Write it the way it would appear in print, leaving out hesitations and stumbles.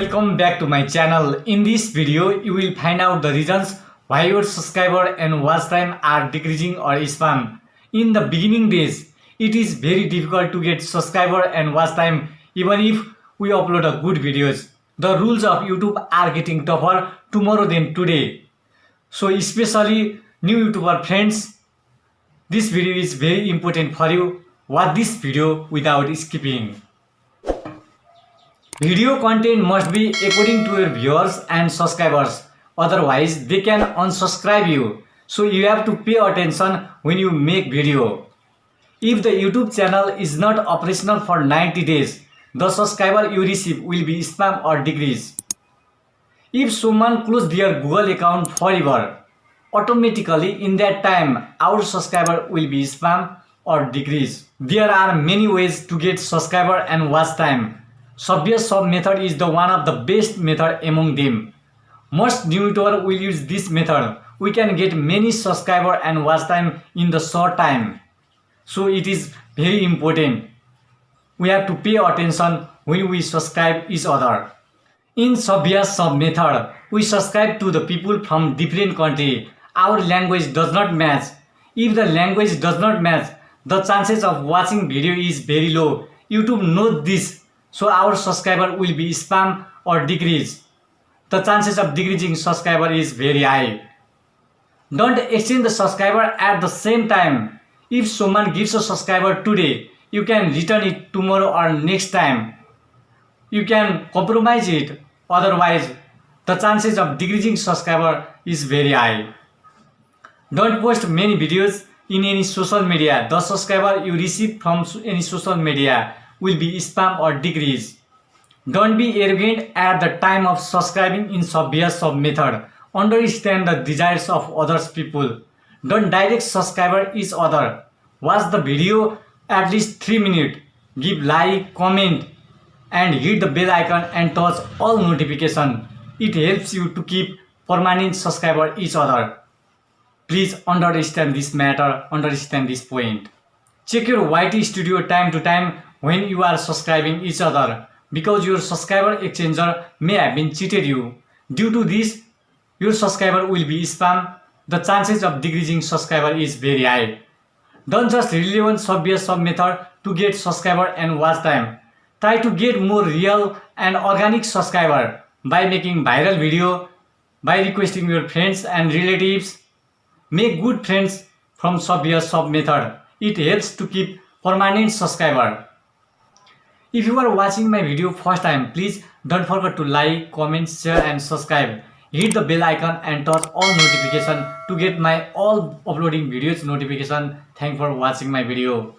Welcome back to my channel. In this video, you will find out the reasons why your subscriber and watch time are decreasing or spam. In the beginning days, it is very difficult to get subscriber and watch time even if we upload a good videos. The rules of YouTube are getting tougher tomorrow than today. So especially new YouTuber friends, this video is very important for you. Watch this video without skipping. Video content must be according to your viewers and subscribers, otherwise they can unsubscribe you. So you have to pay attention when you make video. If the YouTube channel is not operational for 90 days, the subscriber you receive will be spam or decrease. If someone closes their Google account forever, automatically in that time our subscriber will be spam or decrease. There are many ways to get subscriber and watch time. Obvious sub method is the one of the best method among them. Most new YouTuber will use this method. We can get many subscriber and watch time in the short time. So it is very important. We have to pay attention when we subscribe each other. In obvious sub method, we subscribe to the people from different country. Our language does not match. If the language does not match, the chances of watching video is very low. YouTube knows this. So our subscriber will be spam or decrease. The chances of decreasing subscriber is very high. Don't exchange the subscriber at the same time. If someone gives a subscriber today, you can return it tomorrow or next time. You can compromise it. Otherwise, the chances of decreasing subscriber is very high. Don't post many videos in any social media. The subscriber you receive from any social media will be spam or decrease. Don't be arrogant at the time of subscribing in obvious sub method. Understand the desires of others people. Don't direct subscriber each other. Watch the video at least 3 minutes. Give like, comment and hit the bell icon and touch all notification. It helps you to keep permanent subscriber each other. Please understand this matter, understand this point. Check your YT Studio time to time when you are subscribing each other, because your subscriber exchanger may have been cheated you. Due to this, your subscriber will be spam. The chances of decreasing subscriber is very high. Don't just rely on obvious sub method to get subscriber and watch time. Try to get more real and organic subscriber by making viral video, by requesting your friends and relatives. Make good friends from obvious sub method. It helps to keep permanent subscriber. If you are watching my video first time, please don't forget to like, comment, share and subscribe. Hit the bell icon and touch all notification to get my all uploading videos notification. Thanks for watching my video.